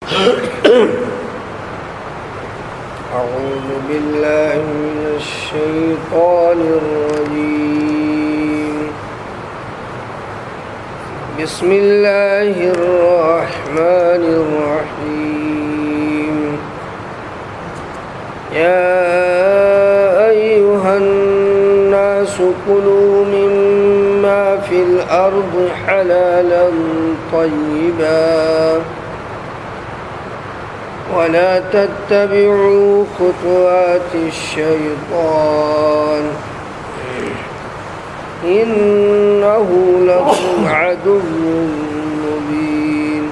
أعوذ بالله من الشيطان الرجيم. بسم الله الرحمن الرحيم. يا أيها الناس كلوا مما في الأرض حلالا طيبا ولا تتبعوا خطوات الشيطان إنه لكم عدو مبين.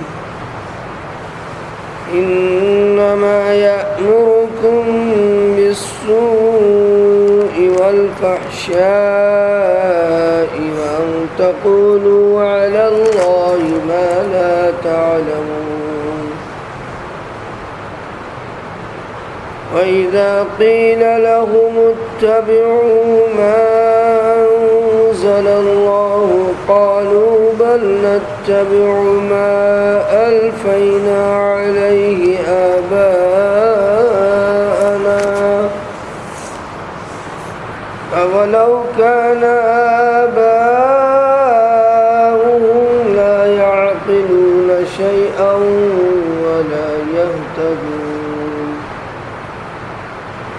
إنما يأمركم بالسوء والفحشاء وأن تقولوا على الله ما لا تعلمون. وإذا قيل لهم اتبعوا ما أنزل الله قالوا بل نتبع ما ألفينا عليه آباءنا أولو كان آباؤهم لا يعقلون شيئا ولا يهتدون.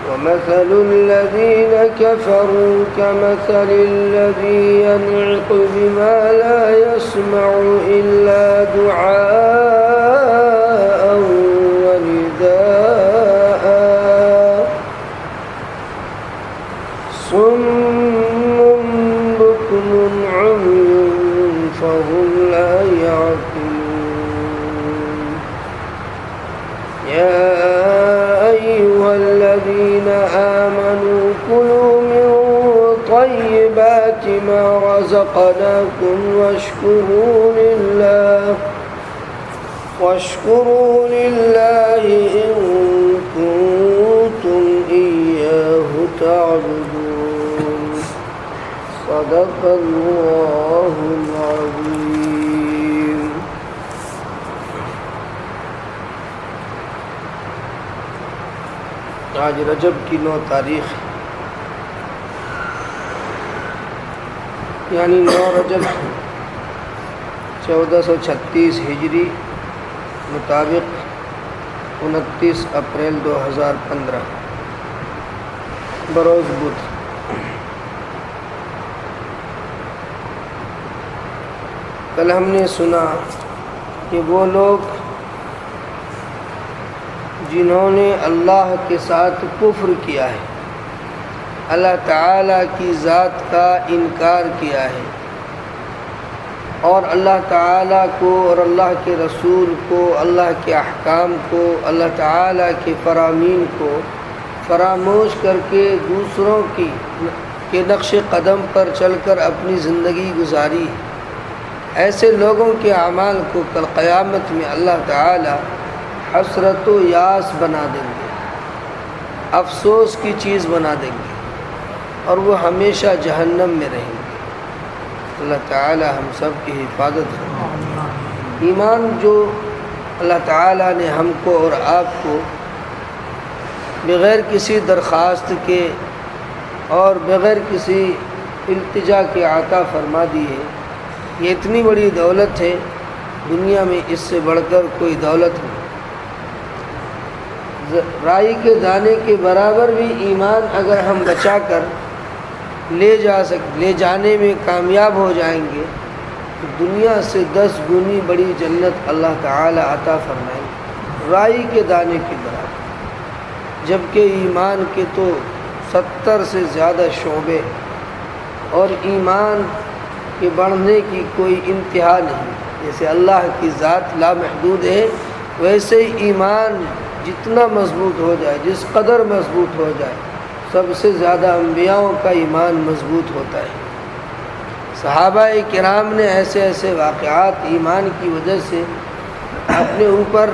ومثل الذين كفروا كمثل الذي ينعق بما لا يسمع إلا دعاء ونداء صم بكم عمي فهم لا يعقلون. يا أيها الذين آمنوا كلوا من طيبات ما رزقناكم واشكروا لله إن كنتم إياه تعبدون. صدق الله العظيم. آج رجب کی 9 تاریخ یعنی 9 رجب 1436 ہجری مطابق 29 اپریل 2015 بروز بدھ. کل ہم نے سنا کہ وہ لوگ جنہوں نے اللہ کے ساتھ کفر کیا ہے، اللہ تعالیٰ کی ذات کا انکار کیا ہے اور اللہ تعالیٰ کو اور اللہ کے رسول کو، اللہ کے احکام کو، اللہ تعالیٰ کے فرامین کو فراموش کر کے دوسروں کے نقش قدم پر چل کر اپنی زندگی گزاری، ایسے لوگوں کے اعمال کو کل قیامت میں اللہ تعالیٰ حسرت و یاس بنا دیں گے، افسوس کی چیز بنا دیں گے اور وہ ہمیشہ جہنم میں رہیں گے. اللہ تعالی ہم سب کی حفاظت فرمائے. ایمان جو اللہ تعالی نے ہم کو اور آپ کو بغیر کسی درخواست کے اور بغیر کسی التجا کے عطا فرما دی ہے، یہ اتنی بڑی دولت ہے، دنیا میں اس سے بڑھ کر کوئی دولت نہیں. رائی کے دانے کے برابر بھی ایمان اگر ہم بچا کر لے جانے میں کامیاب ہو جائیں گے تو دنیا سے 10 گنی بڑی جنت اللہ تعالی عطا فرمائیں گے، رائی کے دانے کے برابر. جبکہ ایمان کے تو 70 سے زیادہ شعبے اور ایمان کے بڑھنے کی کوئی انتہا نہیں. جیسے اللہ کی ذات لامحدود ہے، ویسے ہی ایمان جتنا مضبوط ہو جائے، جس قدر مضبوط ہو جائے، سب سے زیادہ انبیاءوں کا ایمان مضبوط ہوتا ہے. صحابہ کرام نے ایسے ایسے واقعات ایمان کی وجہ سے اپنے اوپر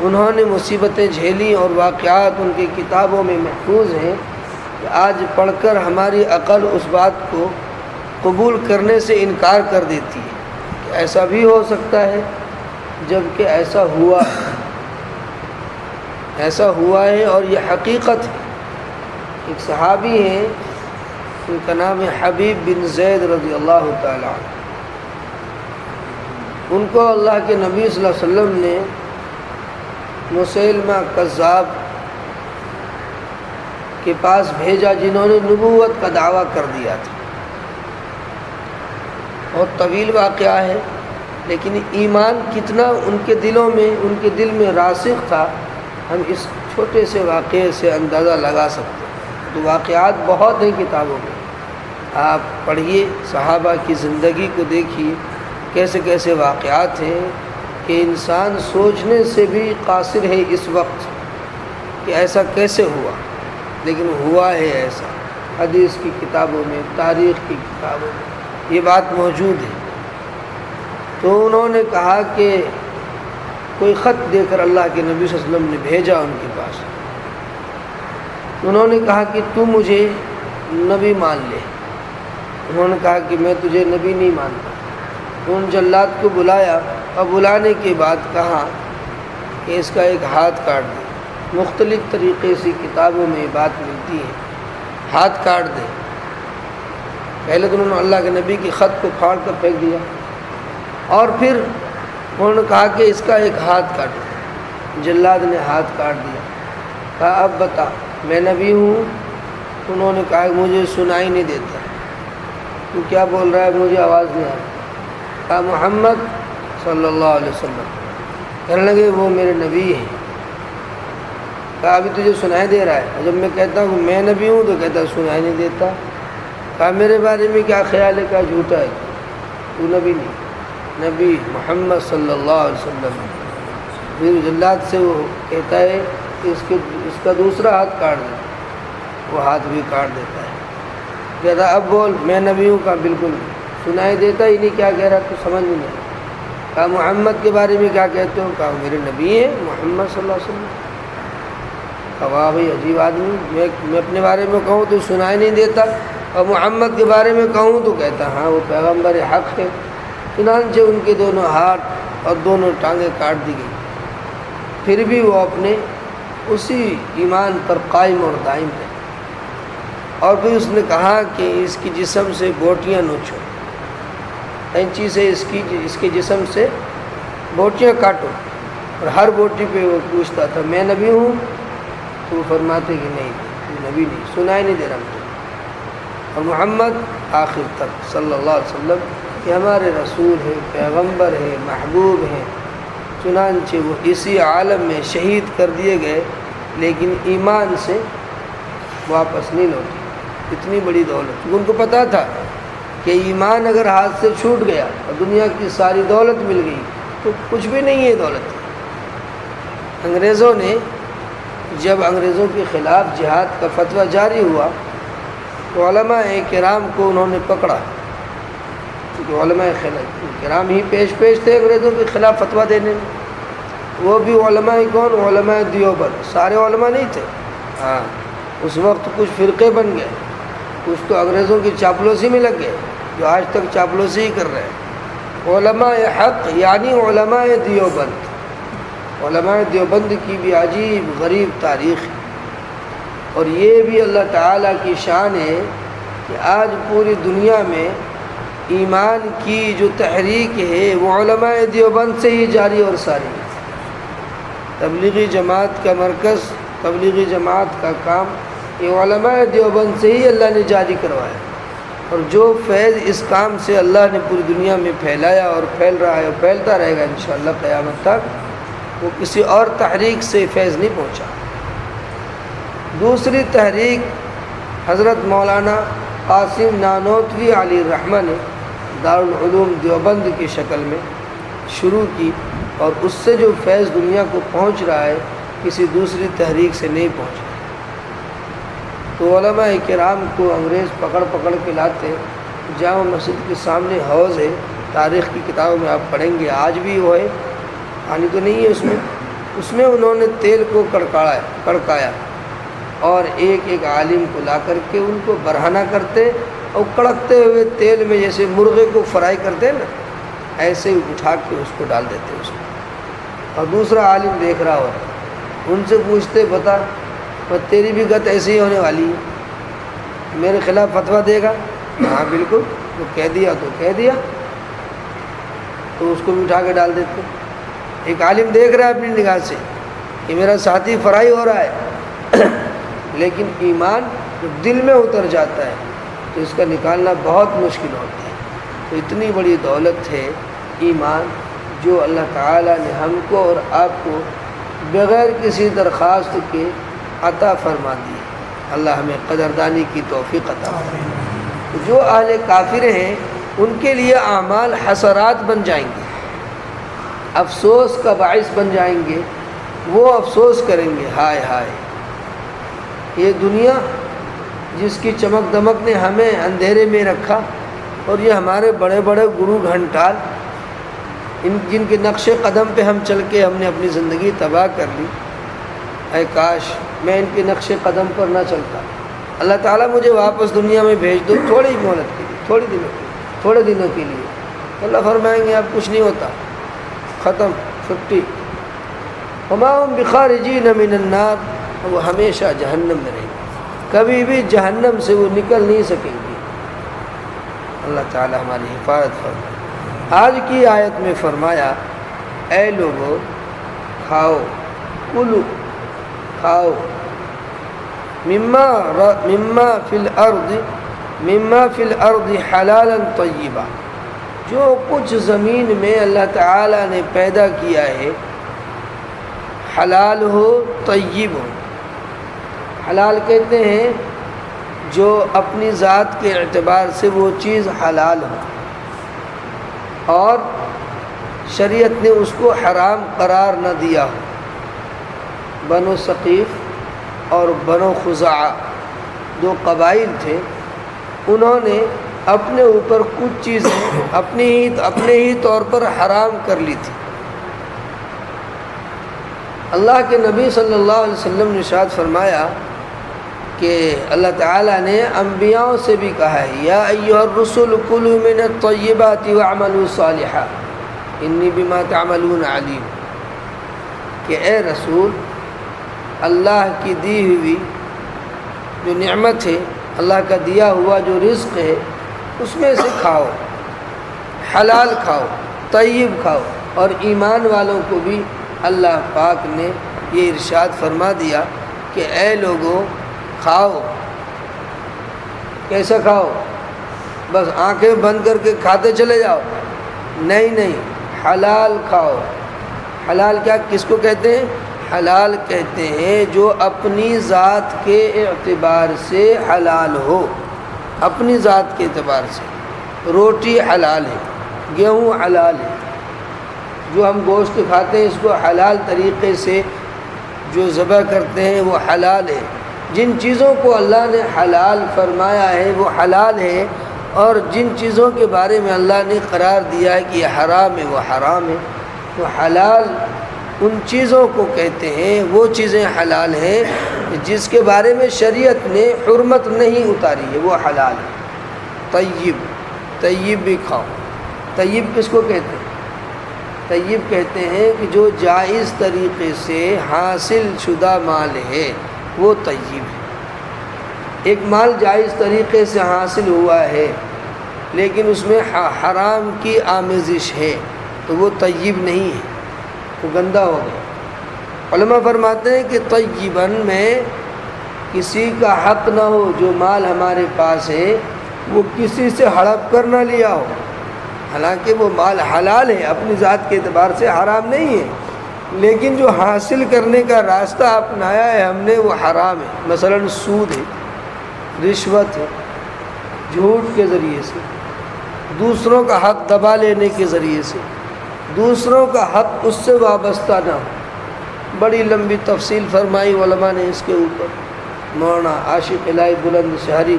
انہوں نے مصیبتیں جھیلی اور واقعات ان کی کتابوں میں محفوظ ہیں کہ آج پڑھ کر ہماری عقل اس بات کو قبول کرنے سے انکار کر دیتی ہے کہ ایسا بھی ہو سکتا ہے جبکہ ایسا ہوا ہے اور یہ حقیقت ہے۔ ایک صحابی ہیں، ان کا نام ہے حبیب بن زید رضی اللہ تعالیٰ عنہ۔ ان کو اللہ کے نبی صلی اللہ علیہ وسلم نے مسیلمہ کذاب کے پاس بھیجا، جنہوں نے نبوت کا دعویٰ کر دیا تھا۔ بہت طویل واقعہ ہے، لیکن ایمان کتنا ان کے دل میں راسخ تھا، ہم اس چھوٹے سے واقعے سے اندازہ لگا سکتے ہیں۔ تو واقعات بہت ہیں کتابوں میں، آپ پڑھیے، صحابہ کی زندگی کو دیکھیے، کیسے کیسے واقعات ہیں کہ انسان سوچنے سے بھی قاصر ہے اس وقت کہ ایسا کیسے ہوا، لیکن ہوا ہے ایسا۔ حدیث کی کتابوں میں، تاریخ کی کتابوں میں یہ بات موجود ہے۔ تو انہوں نے کہا کہ کوئی خط دے کر اللہ کے نبی صلی اللہ علیہ وسلم نے بھیجا ان کے پاس۔ انہوں نے کہا کہ تو مجھے نبی مان لے۔ انہوں نے کہا کہ میں تجھے نبی نہیں مانتا۔ ان جلاد کو بلایا اور بلانے کے بعد کہا کہ اس کا ایک ہاتھ کاٹ دے۔ مختلف طریقے سے کتابوں میں یہ بات ملتی ہے، ہاتھ کاٹ دے۔ پہلے تو انہوں نے اللہ کے نبی کی خط کو پھاڑ کر پھینک دیا، اور پھر انہوں نے کہا کہ اس کا ایک ہاتھ کاٹ دے۔ جلاد نے ہاتھ کاٹ دیا۔ کہا اب بتا میں نبی ہوں؟ انہوں نے کہا مجھے سنائی نہیں دیتا، تو کیا بول رہا ہے؟ مجھے آواز نہیں آتی۔ کہا محمد صلی اللہ علیہ وسلم۔ کہنے لگے وہ میرے نبی ہیں۔ کہا ابھی تجھے سنائی دے رہا ہے؟ جب میں کہتا ہوں میں نبی ہوں تو کہتا سنائی نہیں دیتا۔ کہا میرے بارے میں کیا خیال ہے؟ کہا جھوٹا ہے، تو نبی نہیں، نبی محمد صلی اللہ علیہ وسلم۔ پھر جلاد سے وہ کہتا ہے کہ اس کا دوسرا ہاتھ کاٹ دے۔ وہ ہاتھ بھی کاٹ دیتا ہے۔ کہتا اب بول میں نبی ہوں؟ کہا بالکل سنائی دیتا ہی نہیں، کیا کہہ رہا تو سمجھ میں نہیں۔ کہا محمد کے بارے میں کیا کہتے ہو؟ کہا میرے نبی ہیں محمد صلی اللہ علیہ وسلم۔ کہا واہ بھائی عجیب آدمی، میں اپنے بارے میں کہوں تو سنائی نہیں دیتا، اور محمد کے بارے میں کہوں تو کہتا ہاں وہ پیغمبر حق ہے۔ چنانچہ ان کے دونوں ہاتھ اور دونوں ٹانگیں کاٹ دی گئی، پھر بھی وہ اپنے اسی ایمان پر قائم اور دائم ہے۔ اور پھر اس نے کہا کہ اس کی جسم سے بوٹیاں نوچو، اینچی سے اس کے جسم سے بوٹیاں کاٹو، اور ہر بوٹی پہ وہ پوچھتا تھا میں نبی ہوں؟ تو وہ فرماتے کہ نہیں تو نبی نہیں، سنائی نہیں دے رہا مجھے۔ اور محمد آخر تک صلی اللہ علیہ وسلم کہ ہمارے رسول ہیں، پیغمبر ہیں، محبوب ہیں۔ چنانچہ وہ اسی عالم میں شہید کر دیے گئے، لیکن ایمان سے واپس نہیں لوٹے۔ اتنی بڑی دولت، ان کو پتہ تھا کہ ایمان اگر ہاتھ سے چھوٹ گیا اور دنیا کی ساری دولت مل گئی تو کچھ بھی نہیں ہے دولت۔ انگریزوں نے جب انگریزوں کے خلاف جہاد کا فتویٰ جاری ہوا تو علماء کرام کو انہوں نے پکڑا، کیونکہ علماء کرام ہی پیش تھے انگریزوں کے خلاف فتویٰ دینے میں۔ وہ بھی علماء کون؟ علماء دیوبند، سارے علماء نہیں تھے۔ ہاں اس وقت کچھ فرقے بن گئے، کچھ تو انگریزوں کی چاپلوسی میں لگ گئے، جو آج تک چاپلوسی ہی کر رہے ہیں۔ علماء حق یعنی علماء دیوبند۔ علماء دیوبند کی بھی عجیب غریب تاریخ ہے، اور یہ بھی اللہ تعالیٰ کی شان ہے کہ آج پوری دنیا میں ایمان کی جو تحریک ہے وہ علماء دیوبند سے ہی جاری اور ساری ہے۔ تبلیغی جماعت کا مرکز، تبلیغی جماعت کا کام یہ علماء دیوبند سے ہی اللہ نے جاری کروایا، اور جو فیض اس کام سے اللہ نے پوری دنیا میں پھیلایا اور پھیل رہا ہے اور پھیلتا رہے گا انشاءاللہ قیامت تک، وہ کسی اور تحریک سے فیض نہیں پہنچا۔ دوسری تحریک حضرت مولانا قاسم نانوتوی علیہ الرحمہ نے دارالعلوم دیوبند کی شکل میں شروع کی، اور اس سے جو فیض دنیا کو پہنچ رہا ہے کسی دوسری تحریک سے نہیں پہنچا۔ تو علماء کرام کو انگریز پکڑ کے لاتے، جامع مسجد کے سامنے حوض ہے، تاریخ کی کتابوں میں آپ پڑھیں گے، آج بھی وہ ہے، پانی تو نہیں ہے اس میں انہوں نے تیل کو کڑکایا اور ایک عالم کو لا کر کے ان کو برہنہ کرتے، اور کڑکتے ہوئے تیل میں جیسے مرغے کو فرائی کرتے ہیں نا، ایسے ہی اٹھا کے اس کو ڈال دیتے اس میں، اور دوسرا عالم دیکھ رہا ہوتا ہے، ان سے پوچھتے بتا تیری بھی گت ایسے ہی ہونے والی ہے، میرے خلاف فتویٰ دے گا؟ ہاں بالکل، تو کہہ دیا تو اس کو بھی اٹھا کے ڈال دیتے۔ ایک عالم دیکھ رہا ہے اپنی نگاہ سے کہ میرا ساتھی فرائی ہو رہا ہے لیکن ایمان جب دل میں اتر جاتا ہے تو اس کا نکالنا بہت مشکل ہوتا ہے۔ تو اتنی بڑی دولت ہے ایمان، جو اللہ تعالیٰ نے ہم کو اور آپ کو بغیر کسی درخواست کے عطا فرما دی ہے۔ اللہ ہمیں قدردانی کی توفیق عطا فرمائے۔ جو اہل کافر ہیں ان کے لیے اعمال حسرات بن جائیں گے، افسوس کا باعث بن جائیں گے، وہ افسوس کریں گے، ہائے ہائے یہ دنیا جس کی چمک دمک نے ہمیں اندھیرے میں رکھا، اور یہ ہمارے بڑے بڑے گرو گھنٹال جن کے نقش قدم پہ ہم چل کے ہم نے اپنی زندگی تباہ کر لی، اے کاش میں ان کے نقش قدم پر نہ چلتا۔ اللہ تعالیٰ مجھے واپس دنیا میں بھیج دو تھوڑی مہلت کے لیے، تھوڑے دنوں کے لیے۔ اللہ فرمائیں گے اب کچھ نہیں ہوتا، ختم، چھٹی۔ وما هم بخارجین من النار، وہ ہمیشہ جہنم میں رہیں گے، کبھی بھی جہنم سے وہ نکل نہیں سکیں گے۔ اللہ تعالیٰ ہماری حفاظت فرمائے۔ آج کی آیت میں فرمایا اے لوگو کھاؤ، کلو کھاؤ، مما فی الارض حلالا طیبا، جو کچھ زمین میں اللہ تعالیٰ نے پیدا کیا ہے حلال ہو طیب ہو۔ حلال کہتے ہیں جو اپنی ذات کے اعتبار سے وہ چیز حلال ہو، اور شریعت نے اس کو حرام قرار نہ دیا ہو۔ بنو ثقیف اور بنو خزاعہ دو قبائل تھے، انہوں نے اپنے اوپر کچھ چیزیں اپنے ہی طور پر حرام کر لی تھی۔ اللہ کے نبی صلی اللہ علیہ وسلم نے ارشاد فرمایا کہ اللہ تعالیٰ نے انبیاء سے بھی کہا ہے یا ایھا الرسل کلوا من الطیبات واعملوا صالحا انی بما تعملون علیم، کہ اے رسول اللہ کی دی ہوئی جو نعمت ہے، اللہ کا دیا ہوا جو رزق ہے اس میں سے کھاؤ، حلال کھاؤ، طیب کھاؤ۔ اور ایمان والوں کو بھی اللہ پاک نے یہ ارشاد فرما دیا کہ اے لوگو کھاؤ۔ کیسا کھاؤ؟ بس آنکھیں بند کر کے کھاتے چلے جاؤ؟ نہیں، حلال کھاؤ۔ حلال کیا کس کو کہتے ہیں؟ حلال کہتے ہیں جو اپنی ذات کے اعتبار سے حلال ہو، اپنی ذات کے اعتبار سے۔ روٹی حلال ہے، گیہوں حلال ہے، جو ہم گوشت کھاتے ہیں اس کو حلال طریقے سے جو ذبح کرتے ہیں وہ حلال ہے۔ جن چیزوں کو اللہ نے حلال فرمایا ہے وہ حلال ہے، اور جن چیزوں کے بارے میں اللہ نے قرار دیا ہے کہ یہ حرام ہے وہ حرام ہے۔ تو حلال ان چیزوں کو کہتے ہیں، وہ چیزیں حلال ہیں جس کے بارے میں شریعت نے حرمت نہیں اتاری ہے، وہ حلال ہے۔ طیب بھی کھاؤ۔ طیب کس کو کہتے ہیں؟ طیب کہتے ہیں کہ جو جائز طریقے سے حاصل شدہ مال ہے وہ طیب ہے۔ ایک مال جائز طریقے سے حاصل ہوا ہے لیکن اس میں حرام کی آمیزش ہے تو وہ طیب نہیں ہے، وہ گندہ ہو گیا۔ علماء فرماتے ہیں کہ طیباً میں کسی کا حق نہ ہو، جو مال ہمارے پاس ہے وہ کسی سے ہڑپ کر نہ لیا ہو، حالانکہ وہ مال حلال ہے، اپنی ذات کے اعتبار سے حرام نہیں ہے، لیکن جو حاصل کرنے کا راستہ اپنایا ہے ہم نے وہ حرام ہے۔ مثلا سود ہے، رشوت ہے، جھوٹ کے ذریعے سے، دوسروں کا حق دبا لینے کے ذریعے سے، دوسروں کا حق اس سے وابستہ نہ ہو۔ بڑی لمبی تفصیل فرمائی علماء نے اس کے اوپر۔ مولانا عاشق الہی بلند شہری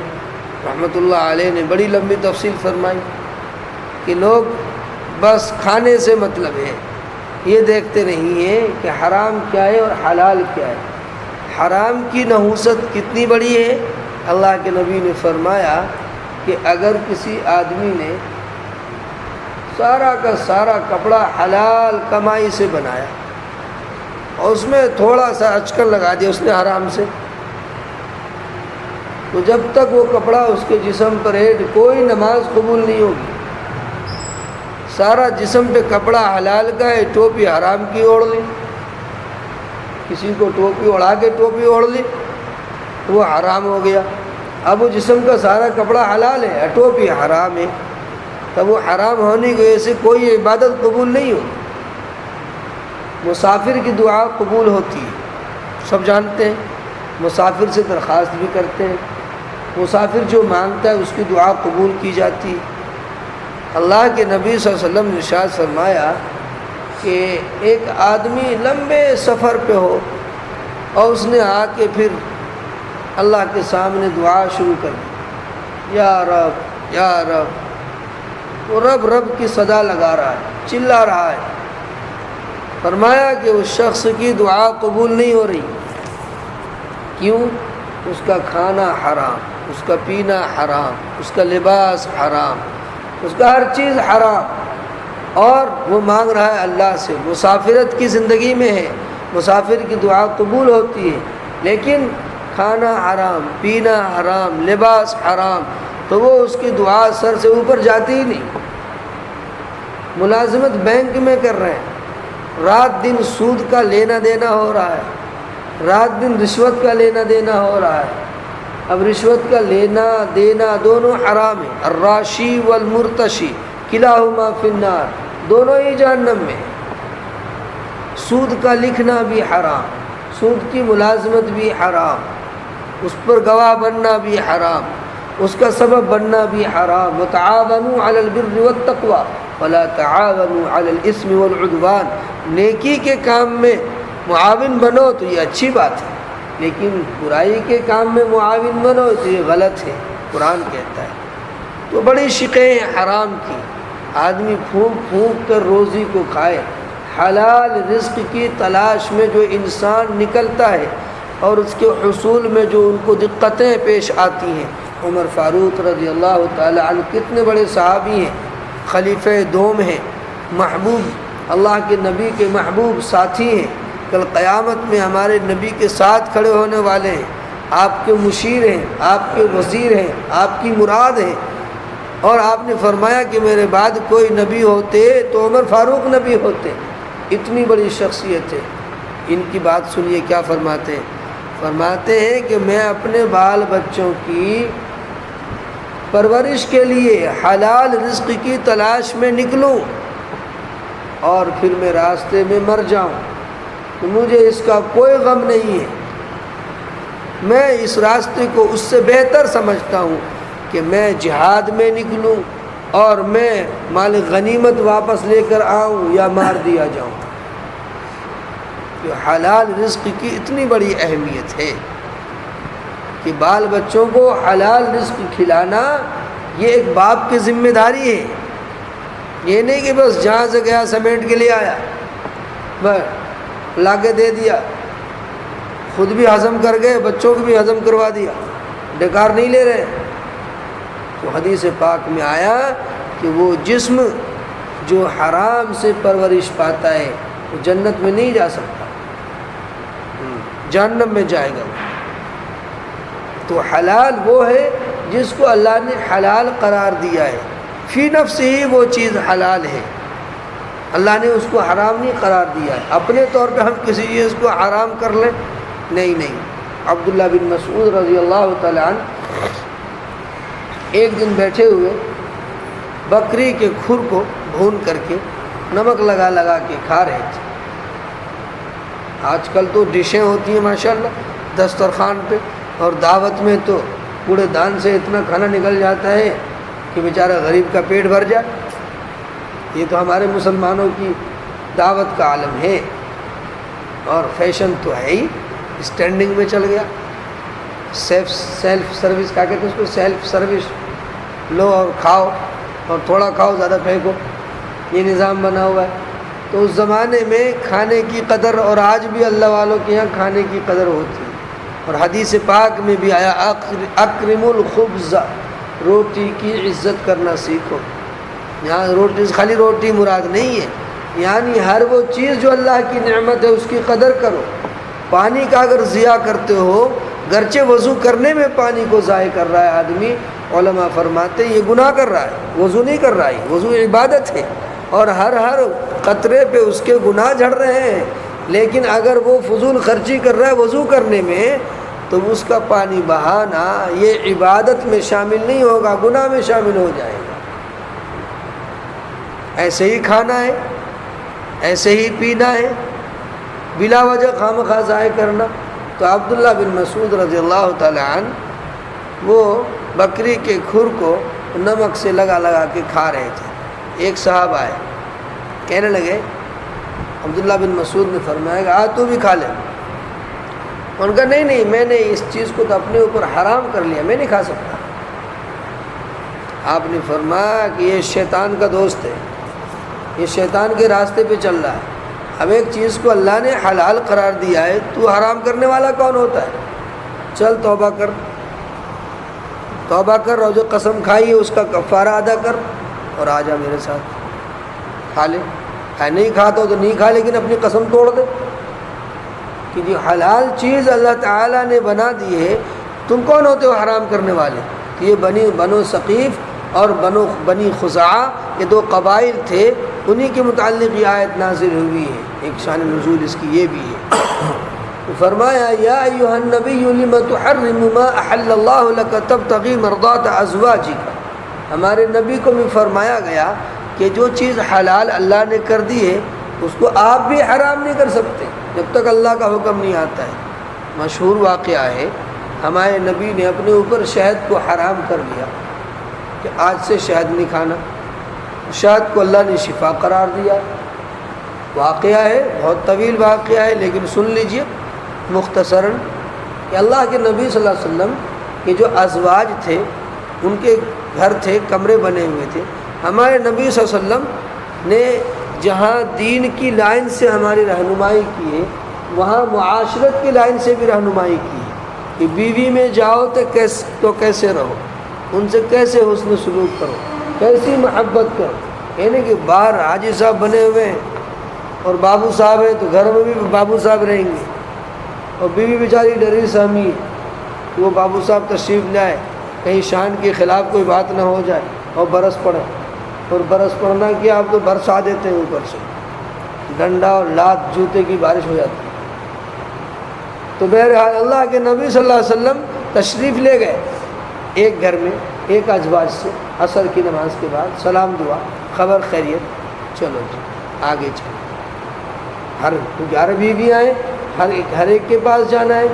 رحمۃ اللہ علیہ نے بڑی لمبی تفصیل فرمائی کہ لوگ بس کھانے سے مطلب ہے، یہ دیکھتے نہیں ہیں کہ حرام کیا ہے اور حلال کیا ہے۔ حرام کی نحوست کتنی بڑی ہے؟ اللہ کے نبی نے فرمایا کہ اگر کسی آدمی نے سارا کا سارا کپڑا حلال کمائی سے بنایا، اس میں تھوڑا سا اچکن لگا دیا اس نے حرام سے، تو جب تک وہ کپڑا اس کے جسم پر ہے کوئی نماز قبول نہیں ہوگی۔ سارا جسم پہ کپڑا حلال کا ہے، ٹوپی حرام کی اوڑھ لی، کسی کو ٹوپی اڑا کے ٹوپی اوڑھ لی وہ حرام ہو گیا۔ اب وہ جسم کا سارا کپڑا حلال ہے، ٹوپی حرام ہے، تب وہ حرام ہونے کی وجہ سے کوئی عبادت قبول نہیں ہو۔ مسافر کی دعا قبول ہوتی ہے، سب جانتے ہیں، مسافر سے درخواست بھی کرتے ہیں، مسافر جو مانگتا ہے اس کی دعا قبول کی جاتی ہے۔ اللہ کے نبی صلی اللہ علیہ وسلم نے ارشاد فرمایا کہ ایک آدمی لمبے سفر پہ ہو اور اس نے آ کے پھر اللہ کے سامنے دعا شروع کر دی، یا رب یا رب، وہ رب رب کی صدا لگا رہا ہے، چلا رہا ہے، فرمایا کہ اس شخص کی دعا قبول نہیں ہو رہی۔ کیوں؟ اس کا کھانا حرام، اس کا پینا حرام، اس کا لباس حرام، اس کا ہر چیز حرام، اور وہ مانگ رہا ہے اللہ سے۔ مسافرت کی زندگی میں ہے، مسافر کی دعا قبول ہوتی ہے، لیکن کھانا حرام، پینا حرام، لباس حرام، تو وہ اس کی دعا سر سے اوپر جاتی ہی نہیں۔ ملازمت بینک میں کر رہے ہیں، رات دن سود کا لینا دینا ہو رہا ہے، رات دن رشوت کا لینا دینا ہو رہا ہے۔ اب رشوت کا لینا دینا دونوں حرام ہیں، الراشی والمرتشی کلاہما فی النار، دونوں ہی جہنم میں۔ سود کا لکھنا بھی حرام، سود کی ملازمت بھی حرام، اس پر گواہ بننا بھی حرام، اس کا سبب بننا بھی حرام۔ وتعاونوا علی البر والتقوی ولا تعاونوا علی الاثم والعدوان، نیکی کے کام میں معاون بنو تو یہ اچھی بات ہے، لیکن برائی کے کام میں معاون بنو تو یہ غلط ہے، قرآن کہتا ہے۔ تو بڑی شقیں ہیں حرام کی، آدمی پھونک پھونک کر روزی کو کھائے۔ حلال رزق کی تلاش میں جو انسان نکلتا ہے اور اس کے حصول میں جو ان کو دقتیں پیش آتی ہیں، عمر فاروق رضی اللہ تعالی عنہ کتنے بڑے صحابی ہیں، خلیفہ دوم ہیں، محبوب اللہ کے نبی کے محبوب ساتھی ہیں، کل قیامت میں ہمارے نبی کے ساتھ کھڑے ہونے والے ہیں، آپ کے مشیر ہیں، آپ کے وزیر ہیں، آپ کی مراد ہیں، اور آپ نے فرمایا کہ میرے بعد کوئی نبی ہوتے تو عمر فاروق نبی ہوتے۔ اتنی بڑی شخصیت ہے۔ ان کی بات سنیے کیا فرماتے ہیں، فرماتے ہیں کہ میں اپنے بال بچوں کی پرورش کے لیے حلال رزق کی تلاش میں نکلوں اور پھر میں راستے میں مر جاؤں تو مجھے اس کا کوئی غم نہیں ہے، میں اس راستے کو اس سے بہتر سمجھتا ہوں کہ میں جہاد میں نکلوں اور میں مال غنیمت واپس لے کر آؤں یا مار دیا جاؤں۔ کہ حلال رزق کی اتنی بڑی اہمیت ہے کہ بال بچوں کو حلال رزق کھلانا یہ ایک باپ کی ذمہ داری ہے۔ یہ نہیں کہ بس جہاں سے گیا سمیٹ کے لے آیا، بس لا کے دے دیا، خود بھی ہضم کر گئے، بچوں کو بھی ہضم کروا دیا، بیکار نہیں لے رہے۔ تو حدیث پاک میں آیا کہ وہ جسم جو حرام سے پرورش پاتا ہے وہ جنت میں نہیں جا سکتا، جہنم میں جائے گا۔ تو حلال وہ ہے جس کو اللہ نے حلال قرار دیا ہے، فی نفس ہی وہ چیز حلال ہے، اللہ نے اس کو حرام نہیں قرار دیا ہے۔ اپنے طور پہ ہم کسی چیز کو حرام کر لیں، نہیں۔ عبداللہ بن مسعود رضی اللہ تعالی عنہ ایک دن بیٹھے ہوئے بکری کے کھر کو بھون کر کے نمک لگا لگا کے کھا رہے تھے۔ آج کل تو ڈشیں ہوتی ہیں ماشاءاللہ دسترخوان پہ، اور دعوت میں تو کوڑے دان سے اتنا کھانا نکل جاتا ہے کہ بیچارہ غریب کا پیٹ بھر جائے۔ یہ تو ہمارے مسلمانوں کی دعوت کا عالم ہے، اور فیشن تو ہے ہی، اسٹینڈنگ میں چل گیا۔ سیلف سروس کیا کہتے ہیں اس کو، سیلف سروس، لو اور کھاؤ، اور تھوڑا کھاؤ زیادہ پھینکو، یہ نظام بنا ہوا ہے۔ تو اس زمانے میں کھانے کی قدر، اور آج بھی اللہ والوں کے یہاں کھانے کی قدر ہوتی ہے۔ اور حدیث پاک میں بھی آیا اکرم الخبز، روٹی کی عزت کرنا سیکھو۔ یہاں روٹی خالی روٹی مراد نہیں ہے، یعنی ہر وہ چیز جو اللہ کی نعمت ہے اس کی قدر کرو۔ پانی کا اگر ضیاع کرتے ہو، گرچہ وضو کرنے میں پانی کو ضائع کر رہا ہے آدمی، علماء فرماتے ہیں یہ گناہ کر رہا ہے، وضو نہیں کر رہا ہے، وضو عبادت ہے اور ہر قطرے پہ اس کے گناہ جھڑ رہے ہیں۔ لیکن اگر وہ فضول خرچی کر رہا ہے وضو کرنے میں، تو اس کا پانی بہانا یہ عبادت میں شامل نہیں ہوگا، گناہ میں شامل ہو جائے گا۔ ایسے ہی کھانا ہے، ایسے ہی پینا ہے، بلا وجہ خواہ ضائع کرنا۔ تو عبداللہ بن مسعود رضی اللہ تعالی عنہ وہ بکری کے کھر کو نمک سے لگا لگا کے کھا رہے تھے۔ ایک صاحب آئے، کہنے لگے، عبداللہ بن مسعود نے فرمایا کہ تو بھی کھا لے۔ ان کا نہیں، میں نے اس چیز کو تو اپنے اوپر حرام کر لیا، میں نہیں کھا سکتا۔ آپ نے فرمایا کہ یہ شیطان کا دوست ہے، یہ شیطان کے راستے پہ چل رہا ہے۔ اب ایک چیز کو اللہ نے حلال قرار دیا ہے، تو حرام کرنے والا کون ہوتا ہے؟ چل توبہ کر، توبہ کر، اور جو قسم کھائی ہے اس کا کفارہ ادا کر اور آ جا میرے ساتھ، کھا لے۔ نہیں کھاتا تو نہیں کھا، لیکن اپنی قسم توڑ دے کہ جو حلال چیز اللہ تعالیٰ نے بنا دی ہے، تم کون ہوتے ہو حرام کرنے والے؟ تو یہ بنو ثقیف اور بنی خزاعہ، یہ دو قبائل تھے، انہی کے متعلق یہ آیت نازل ہوئی ہے۔ ایک شان نزول اس کی یہ بھی ہے۔ فرمایا یا ایھا النبی لم تحرم ما احل اللہ لک تبتغی مرضات ازواجک۔ ہمارے نبی کو بھی فرمایا گیا کہ جو چیز حلال اللہ نے کر دی ہے اس کو آپ بھی حرام نہیں کر سکتے جب تک اللہ کا حکم نہیں آتا ہے۔ مشہور واقعہ ہے، ہمارے نبی نے اپنے اوپر شہد کو حرام کر لیا کہ آج سے شہد نہیں کھانا۔ شہد کو اللہ نے شفا قرار دیا۔ واقعہ ہے، بہت طویل واقعہ ہے، لیکن سن لیجئے مختصراً کہ اللہ کے نبی صلی اللہ علیہ وسلم کے جو ازواج تھے، ان کے گھر تھے، کمرے بنے ہوئے تھے۔ ہمارے نبی صلی اللہ علیہ وسلم نے جہاں دین کی لائن سے ہماری رہنمائی کی ہے، وہاں معاشرت کی لائن سے بھی رہنمائی کی ہے کہ بیوی میں جاؤ تو کیسے رہو، ان سے کیسے حسن سلوک کرو، کیسی محبت کرو۔ یعنی کہ باہر حاجی صاحب بنے ہوئے ہیں اور بابو صاحب ہیں، تو گھر میں بھی بابو صاحب رہیں گے، اور بیوی بیچاری ڈری سہمی ہے کہ وہ بابو صاحب تشریف لائے، کہیں شان کے خلاف کوئی بات نہ ہو جائے اور برس پڑے، اور برس پڑنا کیا، اب تو برسا دیتے ہیں اوپر سے، ڈنڈا اور لات جوتے کی بارش ہو جاتی ہے۔ تو بہرحال اللہ کے نبی صلی اللہ علیہ وسلم تشریف لے گئے ایک گھر میں، ایک ازواج سے، عصر کی نماز کے بعد سلام دعا، خبر خیریت، چلو جی آگے چلو۔ ہر 11 بیویاں ہیں، ہر ایک کے پاس جانا ہے۔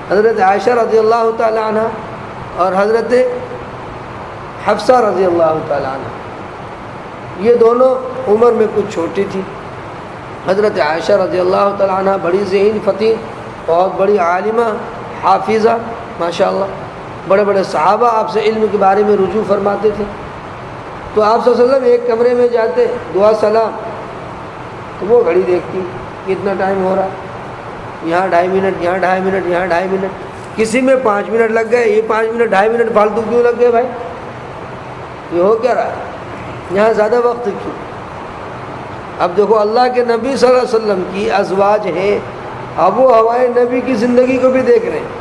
حضرت عائشہ رضی اللہ تعالی عنہ اور حضرت حفصہ رضی اللہ تعالی عنہ، یہ دونوں عمر میں کچھ چھوٹی تھی۔ حضرت عائشہ رضی اللہ تعالی عنہ بڑی ذہین فطین، بہت بڑی عالمہ، حافظہ، ماشاءاللہ، بڑے بڑے صحابہ آپ سے علم کے بارے میں رجوع فرماتے تھے۔ تو آپ صلی اللہ علیہ وسلم ایک کمرے میں جاتے، دعا سلام، تو وہ گھڑی دیکھتی کتنا ٹائم ہو رہا، یہاں 2.5 منٹ، یہاں 2.5 منٹ، یہاں 2.5 منٹ، کسی میں 5 منٹ لگ گئے، یہ 5 منٹ 2.5 منٹ فالتو کیوں لگ گئے بھائی، یہ ہو کیا رہا ہے، یہاں زیادہ وقت کیوں؟ اب دیکھو اللہ کے نبی صلی اللہ علیہ وسلم کی ازواج ہیں، اب وہ ہمارے نبی کی زندگی کو بھی دیکھ رہے ہیں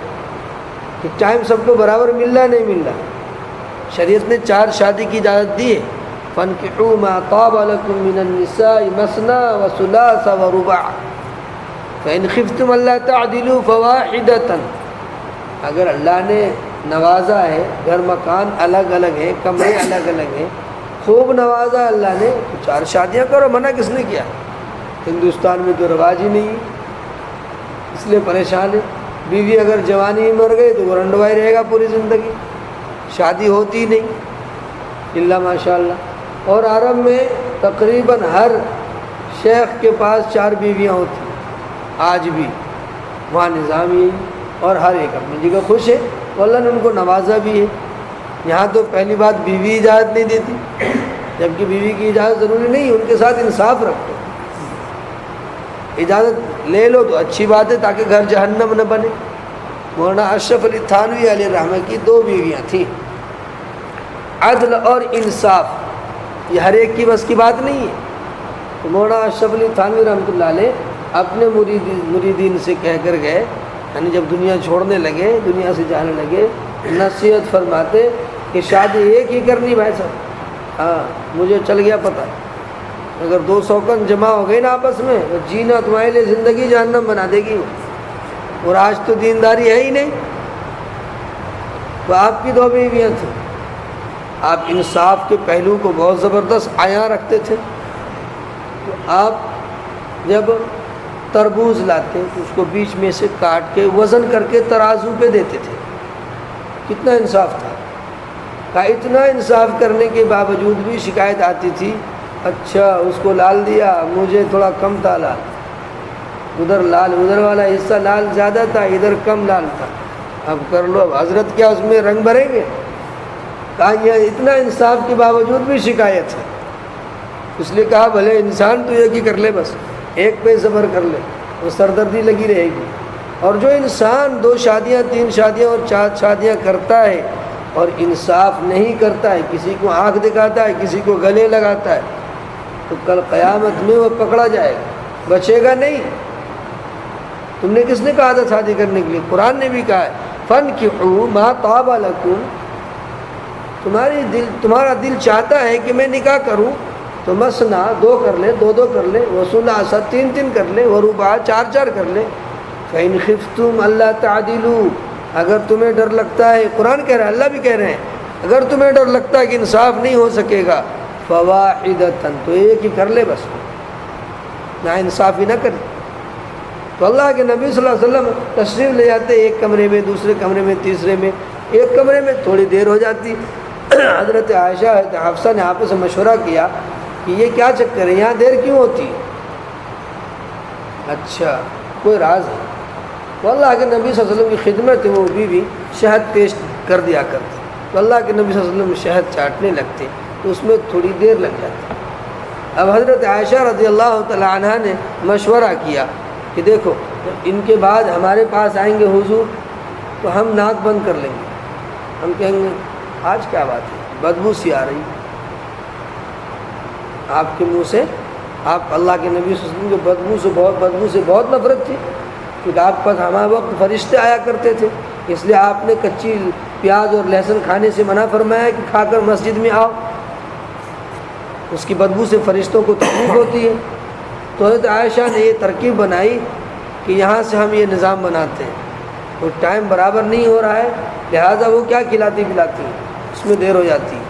کہ ٹائم سب کو برابر مل رہا نہیں مل رہا۔ شریعت نے 4 شادی کی اجازت دی ہے، فَانْكِحُوا مَا طَابَ لَكُم مِّنَ النِّسَاءِ مَثْنَىٰ وَثُلَاثَ وَرُبَاعَ فَإِنْ خِفْتُمْ أَلَّا تَعْدِلُوا فَوَاحِدَةً۔ اگر اللہ نے نوازا ہے، گھر مکان الگ الگ ہے، کمرے الگ الگ ہیں، خوب نوازا اللہ نے، تو 4 شادیاں کرو، منع کس نے کیا؟ ہندوستان میں تو رواج ہی نہیں ہے، اس لیے پریشان ہے۔ بیوی اگر جوانی میں مر گئی تو وہ رنڈوائی رہے گا پوری زندگی، شادی ہوتی ہی نہیں الا ماشاء اللہ۔ اور عرب میں تقریباً ہر شیخ کے پاس 4 بیویاں ہوتی ہیں، آج بھی وہاں نظام یہی، اور ہر ایک اپنی جگہ خوش ہے، اللہ نے ان کو نوازا بھی ہے۔ یہاں تو پہلی بات بیوی اجازت نہیں دیتی، جبکہ بیوی کی اجازت ضروری نہیں، ان کے ساتھ انصاف رکھو، اجازت لے لو تو اچھی بات ہے تاکہ گھر جہنم نہ بنے۔ مولانا اشرف علی تھانوی علیہ الرحمہ کی 2 بیویاں تھیں۔ عدل اور انصاف یہ ہر ایک کی بس کی بات نہیں ہے، تو مولانا اشرف علی تھانوی رحمۃ اللہ علیہ اپنے مریدین سے کہہ کر گئے، یعنی جب دنیا چھوڑنے لگے، دنیا سے جانے لگے، نصیحت فرماتے کہ شادی ایک ہی کرنی بھائی صاحب، ہاں مجھے چل گیا پتہ، اگر 2 سوکن جمع ہو گئی نا آپس میں تو جینا تمہارے لیے زندگی جہنم بنا دے گی، اور آج تو دینداری ہے ہی نہیں۔ تو آپ کی 2 بیویاں تھیں، آپ انصاف کے پہلو کو بہت زبردست عیاں رکھتے تھے۔ تو آپ جب تربوز لاتے تو اس کو بیچ میں سے کاٹ کے وزن کر کے ترازو پہ دیتے تھے، کتنا انصاف تھا۔ کا اتنا انصاف کرنے کے باوجود بھی شکایت آتی تھی، اچھا اس کو لال دیا، مجھے تھوڑا کم تھا لال، ادھر لال، ادھر والا حصہ لال زیادہ تھا، ادھر کم لال تھا، اب کر لو، اب حضرت کیا اس میں رنگ بھریں گے؟ کہا یہ اتنا انصاف کے باوجود بھی شکایت ہے، اس لیے کہا بھلے انسان تو ایک ہی کر لے، بس ایک پہ صبر کر لے، وہ سردردی لگی رہے گی۔ اور جو انسان 2 شادیاں 3 شادیاں اور 4 شادیاں کرتا ہے اور انصاف نہیں کرتا ہے، کسی کو آنکھ دکھاتا ہے، کسی کو گلے لگاتا ہے، تو کل قیامت میں وہ پکڑا جائے گا، بچے گا نہیں۔ تم نے کس نے کہا تھا شادی کرنے کے لیے؟ قرآن نے بھی کہا ہے فَانْكِحُوا مَا طَابَ لَكُمْ، تمہارا دل چاہتا ہے کہ میں نکاح کروں تو مثنا 2 کر لے، 2 کر لے، وثلاث 3 کر لے، ورباع 4 کر لے۔ فَإِنْ خِفْتُمْ أَلَّا تَعْدِلُوا، اگر تمہیں ڈر لگتا ہے، قرآن کہہ رہا ہے، اللہ بھی کہہ رہے ہیں، اگر تمہیں ڈر لگتا ہے کہ انصاف نہیں ہو سکے گا فَوَاحِدَةً، تو ایک ہی کر لے، بس نا انصافی نہ کرے۔ تو اللہ کے نبی صلی اللہ علیہ وسلم تشریف لے جاتے، ایک کمرے میں، دوسرے کمرے میں، تیسرے میں، ایک کمرے میں تھوڑی دیر ہو جاتی۔ حضرت عائشہ حضرت حفصہ نے آپس میں مشورہ کیا کہ یہ کیا چکر ہے، یہاں دیر کیوں ہوتی؟ اچھا کوئی راز ہے؟ تو اللہ کے نبی صلی اللہ علیہ وسلم کی خدمت میں وہ بیوی شہد پیش کر دیا کرتی، تو اللہ کے نبی صلی اللہ علیہ وسلم شہد چاٹنے لگتے تو اس میں تھوڑی دیر لگ جاتی۔ اب حضرت عائشہ رضی اللہ تعالیٰ عنہ نے مشورہ کیا کہ دیکھو ان کے بعد ہمارے پاس آئیں گے حضور تو ہم ناک بند کر لیں گے، ہم کہیں گے آج کیا بات ہے، بدبو سی آ رہی آپ کے منہ سے، آپ اللہ کے نبی صلی اللہ علیہ وسلم کے بدبو سے بہت نفرت تھی، کیونکہ آپ پاس ہمارے وقت فرشتے آیا کرتے تھے، اس لیے آپ نے کچی پیاز اور لہسن کھانے سے منع فرمایا کہ کھا کر مسجد میں آؤ، اس کی بدبو سے فرشتوں کو تکلیف ہوتی ہے۔ تو حضرت عائشہ نے یہ ترکیب بنائی کہ یہاں سے ہم یہ نظام بناتے ہیں، تو ٹائم برابر نہیں ہو رہا ہے، لہٰذا وہ کیا کھلاتی پلاتی ہیں، اس میں دیر ہو جاتی ہے۔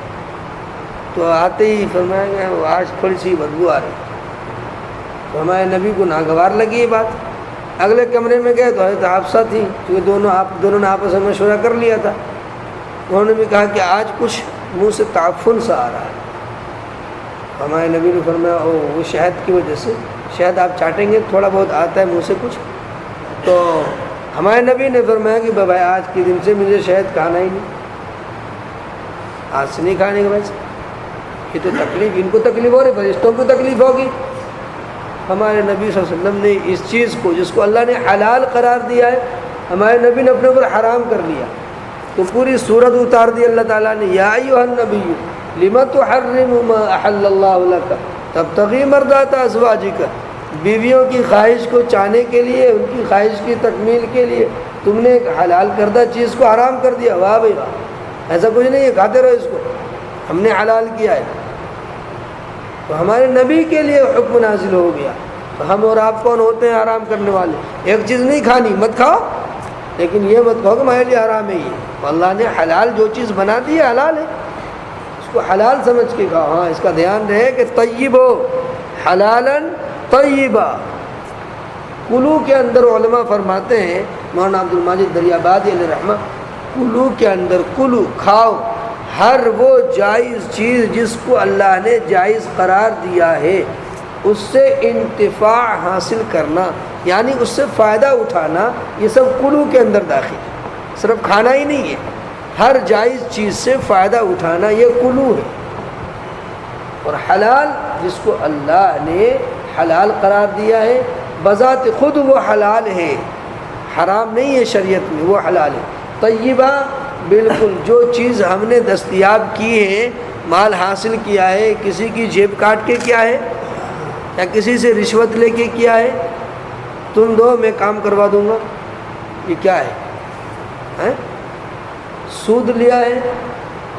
تو آتے ہی فرمایا گیا آج تھوڑی سی بدبو آ رہی، تو ہمارے نبی کو ناگوار لگی یہ بات۔ اگلے کمرے میں گئے تو حضرت حفصہ تھی، کیونکہ دونوں نے آپس میں مشورہ کر لیا تھا، انہوں نے بھی کہا کہ آج کچھ منہ سے تعفن سا آ رہا ہے۔ ہمارے نبی نے فرمایا وہ شہد کی وجہ سے، شہد آپ چاٹیں گے تھوڑا بہت آتا ہے منہ سے کچھ، تو ہمارے نبی نے فرمایا کہ بھائی آج کے دن سے مجھے شہد کھانا ہی نہیں، آج سے نہیں کھانے کا، بھائی یہ تو تکلیف، ان کو تکلیف ہو رہی، فرشتوں کو تکلیف ہوگی۔ ہمارے نبی صلی اللہ علیہ وسلم نے اس چیز کو جس کو اللہ نے حلال قرار دیا ہے، ہمارے نبی نے اپنے اوپر حرام کر لیا، تو پوری صورت اتار دی اللہ تعالیٰ نے، یا ایھا النبی لم تحرم ما احل اللہ لک تبتغی مرضات ازواجک، بیویوں کی خواہش کو چاہنے کے لیے، ان کی خواہش کی تکمیل کے لیے تم نے ایک حلال کردہ چیز کو حرام کر دیا۔ واہ بھائی واہ، ایسا کچھ نہیں ہے، کھاتے رہو اس کو، ہم نے حلال کیا ہے۔ تو ہمارے نبی کے لیے حکم نازل ہو گیا، تو ہم اور آپ کون ہوتے ہیں حرام کرنے والے؟ ایک چیز نہیں کھانی، مت کھاؤ، لیکن یہ مت کہو کہ ہمارے لیے حرام ہے یہ، تو اللہ نے حلال جو چیز بنا دی ہے حلال ہے، اس کو حلال سمجھ کے کھاؤ۔ ہاں اس کا دھیان رہے کہ طیب ہو، حلالاً طیبہ۔ کلو کے اندر علماء فرماتے ہیں، مولانا عبد الماجد دریابادی علیہ رحمہ، کلو کے اندر کلو کھاؤ ہر وہ جائز چیز جس کو اللہ نے جائز قرار دیا ہے، اس سے انتفاع حاصل کرنا، یعنی اس سے فائدہ اٹھانا، یہ سب کلو کے اندر داخل ہے، صرف کھانا ہی نہیں ہے، ہر جائز چیز سے فائدہ اٹھانا یہ کلو ہے۔ اور حلال جس کو اللہ نے حلال قرار دیا ہے بذات خود وہ حلال ہے، حرام نہیں ہے شریعت میں، وہ حلال ہے۔ طیبہ بالکل جو چیز ہم نے دستیاب کی ہے، مال حاصل کیا ہے، کسی کی جیب کاٹ کے کیا ہے، یا کسی سے رشوت لے کے کیا ہے؟ تم دو میں کام کروا دوں گا، یہ کیا ہے؟ سود لیا ہے۔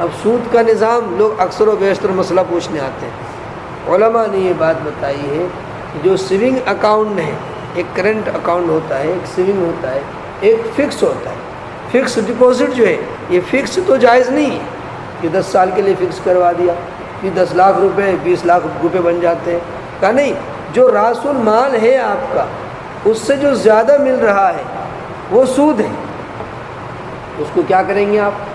اب سود کا نظام لوگ اکثر و بیشتر مسئلہ پوچھنے آتے ہیں۔ علماء نے یہ بات بتائی ہے کہ جو سیونگ اکاؤنٹ ہے، ایک کرنٹ اکاؤنٹ ہوتا ہے، ایک سیونگ ہوتا ہے، ایک فکس ہوتا ہے۔ فکس ڈپوزٹ جو ہے یہ فکس تو جائز نہیں ہے کہ 10 سال کے لیے فکس کروا دیا کہ 10 لاکھ روپے 20 لاکھ روپے بن جاتے ہیں، کہا نہیں، جو راس المال ہے آپ کا اس سے جو زیادہ مل رہا ہے وہ سود ہے، اس کو کیا کریں گے آپ؟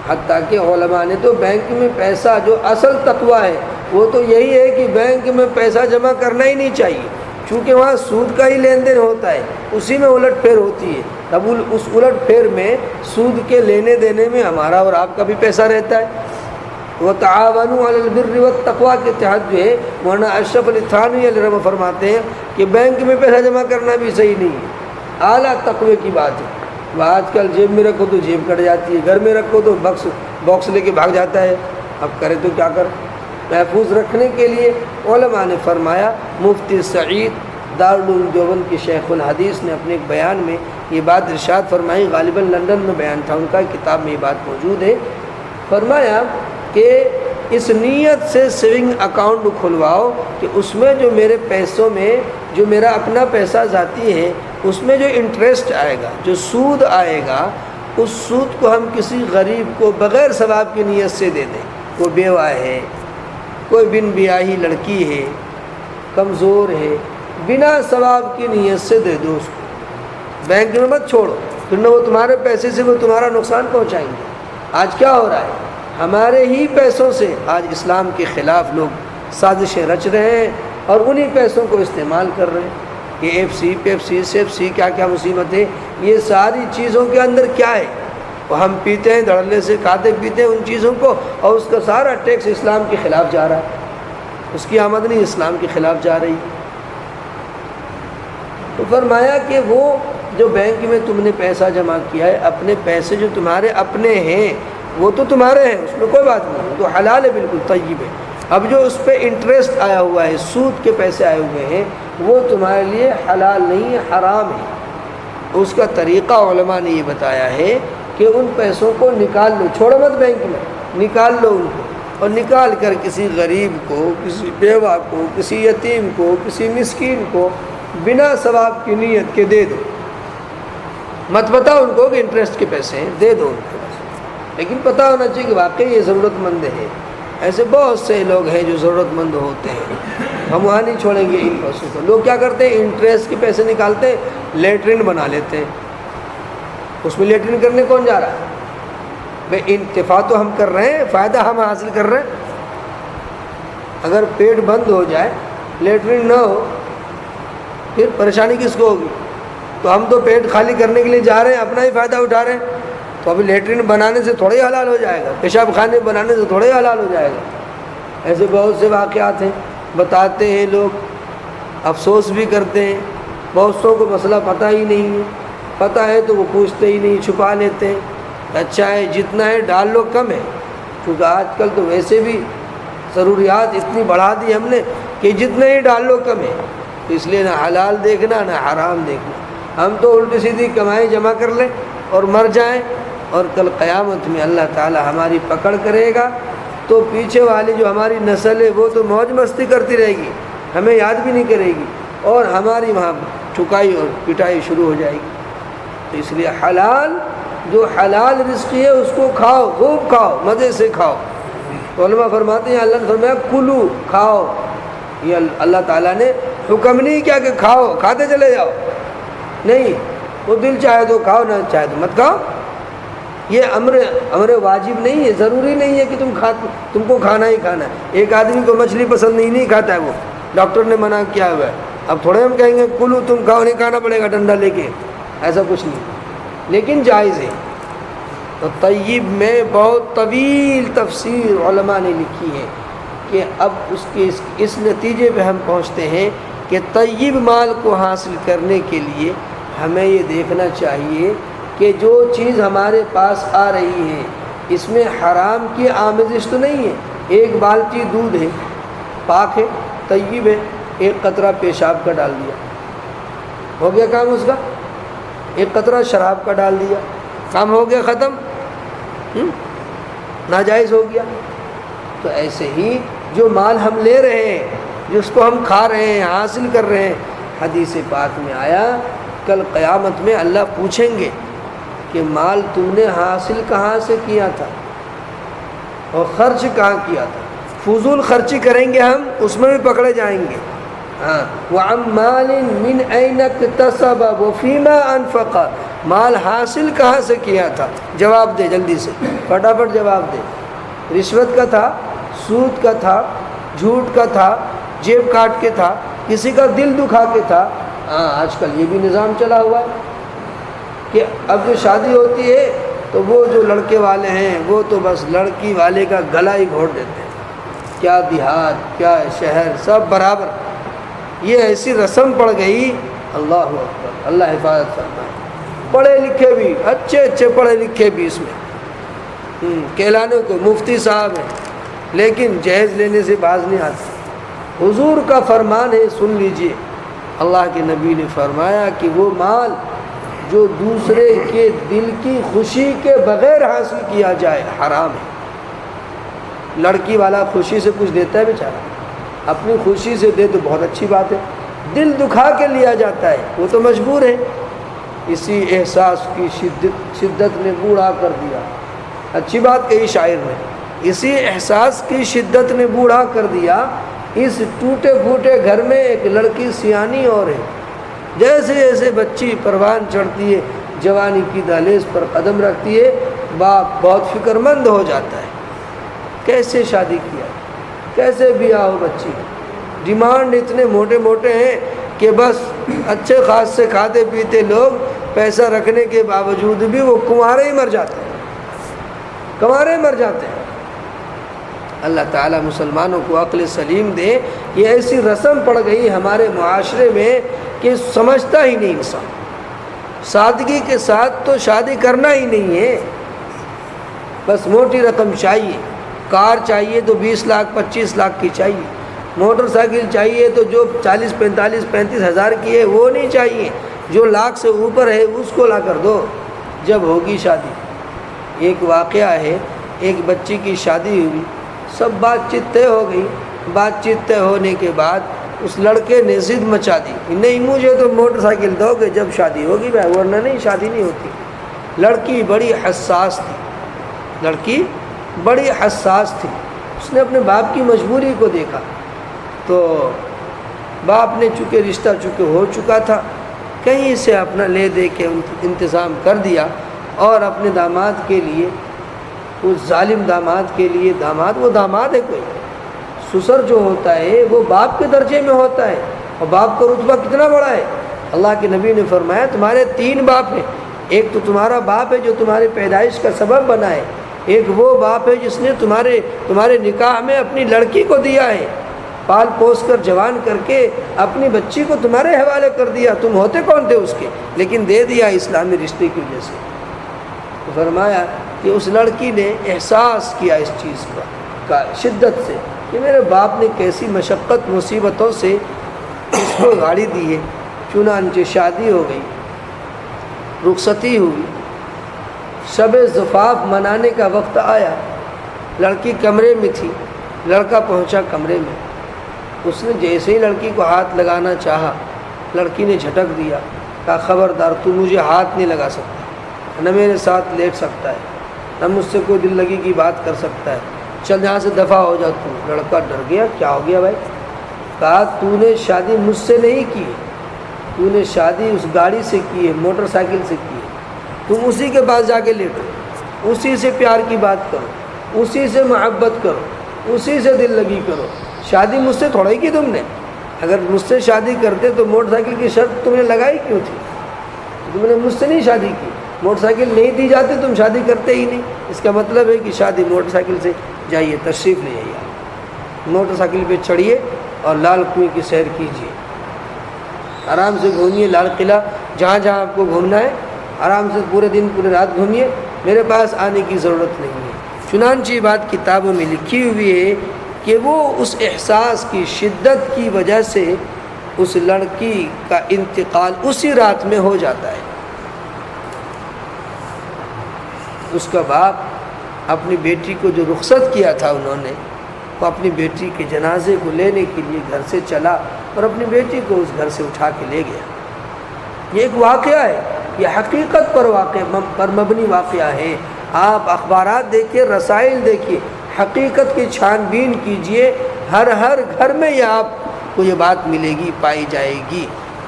حتیٰ کہ علماء نے تو بینک میں پیسہ جو اصل تقویٰ ہے وہ تو یہی ہے کہ بینک میں پیسہ جمع کرنا ہی نہیں چاہیے، چونکہ وہاں سود کا ہی لین دین ہوتا ہے، اسی میں الٹ پھیر ہوتی ہے۔ اب اس الٹ پھیر میں سود کے لینے دینے میں ہمارا اور آپ کا بھی پیسہ رہتا ہے۔ وَتَعَاوَنُوا عَلَى الْبِرِّ وَالتَّقْوَىٰ کے تحت جو ہے مولانا اشرف علی تھانوی علیہ رحمہ فرماتے ہیں کہ بینک میں پیسہ جمع کرنا بھی صحیح نہیں ہے، اعلیٰ تقوی کی بات ہے۔ وہ آج کل جیب میں رکھو تو جیب کٹ جاتی ہے، گھر میں رکھو تو باکس لے کے بھاگ جاتا ہے، اب کرے تو کیا کر؟ محفوظ رکھنے کے لیے علماء نے فرمایا، مفتی سعید دارالعلوم دیوبند کے شیخ الحدیث نے اپنے ایک بیان میں یہ بات ارشاد فرمائی، غالباً لندن میں بیان تھا ان کا، کتاب میں یہ بات موجود ہے۔ فرمایا کہ اس نیت سے سیونگ اکاؤنٹ کھلواؤ کہ اس میں جو میرے پیسوں میں جو میرا اپنا پیسہ ذاتی ہے اس میں جو انٹرسٹ آئے گا، جو سود آئے گا، اس سود کو ہم کسی غریب کو بغیر ثواب کی نیت سے دے دیں۔ کوئی بیوہ ہے، کوئی بن بیاہی لڑکی ہے، کمزور ہے، بنا ثواب کی نیت سے دے دو اس کو، بینک میں مت چھوڑو، پھر نہ وہ تمہارے پیسے سے وہ تمہارا نقصان پہنچائیں گے۔ آج کیا ہو رہا ہے؟ ہمارے ہی پیسوں سے آج اسلام کے خلاف لوگ سازشیں رچ رہے ہیں اور انہی پیسوں کو استعمال کر رہے ہیں۔ یہ ایف سی، پیپسی، سیپسی، کیا کیا مصیبتیں، یہ ساری چیزوں کے اندر کیا ہے؟ وہ ہم پیتے ہیں، دھڑلے سے کھاتے پیتے ہیں ان چیزوں کو، اور اس کا سارا ٹیکس اسلام کے خلاف جا رہا ہے، اس کی آمدنی اسلام کے خلاف جا رہی ہے۔ تو فرمایا کہ وہ جو بینک میں تم نے پیسہ جمع کیا ہے، اپنے پیسے جو تمہارے اپنے ہیں وہ تو تمہارے ہیں، اس میں کوئی بات نہیں، وہ تو حلال ہے، بالکل طیب ہے۔ اب جو اس پہ انٹرسٹ آیا ہوا ہے، سود کے پیسے آئے ہوئے ہیں، وہ تمہارے لیے حلال نہیں ہے، حرام ہے۔ اس کا طریقہ علماء نے یہ بتایا ہے کہ ان پیسوں کو نکال لو، چھوڑو مت بینک میں، نکال لو ان کو، اور نکال کر کسی غریب کو، کسی بیوہ کو، کسی یتیم کو، کسی مسکین کو بنا ثواب کی نیت کے دے دو۔ مت بتاؤ ان کو کہ انٹرسٹ کے پیسے ہیں، دے دو ان کو، لیکن پتہ ہونا چاہیے کہ واقعی یہ ضرورت مند ہے۔ ایسے بہت سے لوگ ہیں جو ضرورت مند ہوتے ہیں، ہم وہاں نہیں چھوڑیں گے ان پیسوں کو۔ لوگ کیا کرتے ہیں؟ انٹرسٹ کے پیسے نکالتے ہیں، لیٹرین بنا لیتے ہیں۔ اس میں لیٹرین کرنے کون جا رہا ہے؟ بھائی انتفاع تو ہم کر رہے ہیں، فائدہ ہم حاصل کر رہے ہیں۔ اگر پیٹ بند ہو جائے، لیٹرین نہ ہو، پھر پریشانی کس کو ہوگی؟ تو ہم تو پیٹ خالی کرنے کے لیے جا رہے ہیں، اپنا ہی فائدہ اٹھا رہے ہیں، تو ابھی لیٹرین بنانے سے تھوڑے ہی حلال ہو جائے گا، پیشاب خانے بنانے سے تھوڑے ہی حلال ہو جائے گا۔ ایسے بہت سے واقعات ہیں، بتاتے ہیں لوگ، افسوس بھی کرتے ہیں۔ بہت سو کو مسئلہ پتہ ہی نہیں ہے، پتہ ہے تو وہ پوچھتے ہی نہیں، چھپا لیتے ہیں۔ اچھا ہے جتنا ہے ڈال لو، کم ہے، کیونکہ آج کل تو ویسے بھی ضروریات اتنی بڑھا دی ہم نے کہ جتنا ہی ڈال لو کم ہے، اس لیے نہ حلال دیکھنا نہ حرام دیکھنا۔ ہم تو الٹی سیدھی کمائی جمع کر لیں اور مر جائیں، اور کل قیامت میں اللہ تعالی ہماری پکڑ کرے گا تو پیچھے والی جو ہماری نسل ہے وہ تو موج مستی کرتی رہے گی، ہمیں یاد بھی نہیں کرے گی، اور ہماری وہاں ٹھکائی اور پٹائی شروع ہو جائے گی۔ تو اس لیے حلال، جو حلال رزق ہے اس کو کھاؤ، خوب کھاؤ، مزے سے کھاؤ۔ تو علماء فرماتے ہیں، اللہ نے فرمایا کلو، کھاؤ۔ یہ اللہ تعالیٰ نے حکم نہیں کیا کہ کھاؤ، کھاتے چلے جاؤ، نہیں، وہ دل چاہے تو کھاؤ، نہ چاہے تو مت کھاؤ۔ یہ امر واجب نہیں ہے، ضروری نہیں ہے کہ تم کو کھانا ہی کھانا ہے۔ ایک آدمی کو مچھلی پسند نہیں کھاتا ہے، وہ ڈاکٹر نے منع کیا ہوا ہے، اب تھوڑے ہم کہیں گے کلو تم کھاؤ، نہیں کھانا پڑے گا ڈنڈا لے کے، ایسا کچھ نہیں، لیکن جائز ہے۔ تو طیب میں بہت طویل تفسیر علماء نے لکھی ہے کہ اب اس نتیجے پہ ہم پہنچتے ہیں کہ طیب مال کو حاصل کرنے کے لیے ہمیں یہ دیکھنا چاہیے کہ جو چیز ہمارے پاس آ رہی ہے اس میں حرام کی آمیزش تو نہیں ہے۔ ایک بالٹی دودھ ہے، پاک ہے، طیب ہے، ایک قطرہ پیشاب کا ڈال دیا، ہو گیا کام اس کا. ایک قطرہ شراب کا ڈال دیا، کام ہو گیا ختم، ناجائز ہو گیا. تو ایسے ہی جو مال ہم لے رہے ہیں، جس کو ہم کھا رہے ہیں، حاصل کر رہے ہیں، حدیث پاک میں آیا کل قیامت میں اللہ پوچھیں گے کہ مال تم نے حاصل کہاں سے کیا تھا اور خرچ کہاں کیا تھا. فضول خرچی کریں گے ہم، اس میں بھی پکڑے جائیں گے. ہاں وَعَمَّالٍ مِّنْ أَيْنَ اكْتَسَبَ وَفِيمَا أَنفَقَ، مال حاصل کہاں سے کیا تھا؟ جواب دے جلدی سے، فٹافٹ جواب دے. رشوت کا تھا، سود کا تھا، جھوٹ کا تھا، جیب کاٹ کے تھا، کسی کا دل دکھا کے تھا. ہاں آج کل یہ بھی نظام چلا ہوا ہے کہ اب جو شادی ہوتی ہے تو وہ جو لڑکے والے ہیں وہ تو بس لڑکی والے کا گلا ہی گھونٹ دیتے ہیں. کیا دیہات کیا شہر سب برابر. یہ ایسی رسم پڑ گئی، اللہ اکبر، اللہ حفاظت فرمائے. پڑھے لکھے بھی، اچھے اچھے پڑھے لکھے بھی اس میں کہلانے کو مفتی صاحب ہیں، لیکن جہیز لینے سے باز نہیں آتے. حضور کا فرمان ہے، سن لیجئے. اللہ کے نبی نے فرمایا کہ وہ مال جو دوسرے کے دل کی خوشی کے بغیر حاصل کیا جائے حرام ہے. لڑکی والا خوشی سے کچھ دیتا ہے بیچارہ، اپنی خوشی سے دے تو بہت اچھی بات ہے. دل دکھا کے لیا جاتا ہے، وہ تو مجبور ہے. اسی احساس کی شدت نے بوڑھا کر دیا. اچھی بات کہی شاعر نے، اسی احساس کی شدت نے بوڑھا کر دیا. اس ٹوٹے پھوٹے گھر میں ایک لڑکی سیانی اور ہے. جیسے جیسے بچی پروان چڑھتی ہے، جوانی کی دہلیز پر قدم رکھتی ہے، باپ بہت فکر مند ہو جاتا ہے. کیسے شادی کیا، کیسے بیاہ ہو بچی. ڈیمانڈ اتنے موٹے موٹے ہیں کہ بس اچھے خاص سے کھاتے پیتے لوگ پیسہ رکھنے کے باوجود بھی وہ کنوارے ہی مر جاتے ہیں، کنوارے مر جاتے ہیں. اللہ تعالیٰ مسلمانوں کو عقل سلیم دے. یہ ایسی رسم پڑ گئی ہمارے معاشرے میں کہ سمجھتا ہی نہیں انسان. سادگی کے ساتھ تو شادی کرنا ہی نہیں ہے، بس موٹی رقم چاہیے. کار چاہیے تو 20 لاکھ 25 لاکھ کی چاہیے. موٹر سائیکل چاہیے تو جو 40 45 35 ہزار کی ہے وہ نہیں چاہیے، جو لاکھ سے اوپر ہے اس کو لا کر دو جب ہوگی شادی. ایک واقعہ ہے، ایک بچی کی شادی ہوئی، سب بات چیت طے ہو گئی. بات چیت طے ہونے کے بعد اس لڑکے نے ضد مچا دی، نہیں مجھے تو موٹر سائیکل دو گے جب شادی ہوگی بھائی، ورنہ نہیں شادی نہیں ہوتی. لڑکی بڑی حساس تھی، لڑکی بڑی حساس تھی. اس نے اپنے باپ کی مجبوری کو دیکھا تو باپ نے چونکہ رشتہ ہو چکا تھا، کہیں سے اپنا لے دے کے انتظام کر دیا اور اپنے داماد کے لیے، اس ظالم داماد کے لیے، داماد وہ داماد ہے کوئی، سسر جو ہوتا ہے وہ باپ کے درجے میں ہوتا ہے، اور باپ کا رتبہ کتنا بڑا ہے. اللہ کے نبی نے فرمایا تمہارے 3 باپ ہیں. ایک تو تمہارا باپ ہے جو تمہاری پیدائش کا سبب بنا ہے، ایک وہ باپ ہے جس نے تمہارے نکاح میں اپنی لڑکی کو دیا ہے، پال پوس کر جوان کر کے اپنی بچی کو تمہارے حوالے کر دیا. تم ہوتے کون تھے اس کے، لیکن دے دیا اسلامی رشتے کی وجہ سے. فرمایا کہ اس لڑکی نے احساس کیا اس چیز کا شدت سے کہ میرے باپ نے کیسی مشقت مصیبتوں سے اس کو گاڑی دی ہے. چنانچہ شادی ہو گئی، رخصتی ہوئی، شب زفاف منانے کا وقت آیا. لڑکی کمرے میں تھی، لڑکا پہنچا کمرے میں. اس نے جیسے ہی لڑکی کو ہاتھ لگانا چاہا، لڑکی نے جھٹک دیا، کہا خبردار تو مجھے ہاتھ نہیں لگا سکتا، نہ میرے ساتھ لیٹ سکتا ہے، نہ مجھ سے کوئی دل لگی کی بات کر سکتا ہے، چل یہاں سے دفع ہو جا تو. لڑکا ڈر گیا، کیا ہو گیا بھائی؟ کہا تو نے شادی مجھ سے نہیں کی ہے، تو نے شادی اس گاڑی سے کی ہے، موٹر سائیکل سے کی ہے. تم اسی کے پاس جا کے لیٹو، اسی سے پیار کی بات کرو، اسی سے محبت کرو، اسی سے دل لگی کرو. شادی مجھ سے تھوڑا ہی کی تم نے. اگر مجھ سے شادی کرتے تو موٹر سائیکل کی شرط تم نے لگائی کیوں تھی؟ تم نے مجھ سے نہیں شادی کی، موٹر سائیکل نہیں دی جاتی تم شادی کرتے ہی نہیں. اس کا مطلب ہے کہ شادی موٹر سائیکل سے. جائیے تشریف لے آئیے، موٹر سائیکل پہ چڑھیے اور لال کنویں کی سیر کیجیے، آرام سے گھومیے. لال قلعہ جہاں جہاں آپ کو گھومنا ہے آرام سے پورے دن پورے رات گھومیے، میرے پاس آنے کی ضرورت نہیں ہے. چنانچہ بات کتابوں میں لکھی ہوئی ہے کہ وہ اس احساس کی شدت کی وجہ سے اس لڑکی کا انتقال اسی رات میں ہو جاتا ہے۔ اس کا باپ اپنی بیٹی کو جو رخصت کیا تھا انہوں نے، وہ اپنی بیٹی کے جنازے کو لینے کے لیے گھر سے چلا اور اپنی بیٹی کو اس گھر سے اٹھا کے لے گیا۔ یہ ایک واقعہ ہے، یہ حقیقت پر مبنی واقعہ ہے۔ آپ اخبارات دیکھیے، رسائل دیکھیے، حقیقت کی چھان بین کیجئے، ہر گھر میں یہ آپ کو یہ بات ملے گی، پائی جائے گی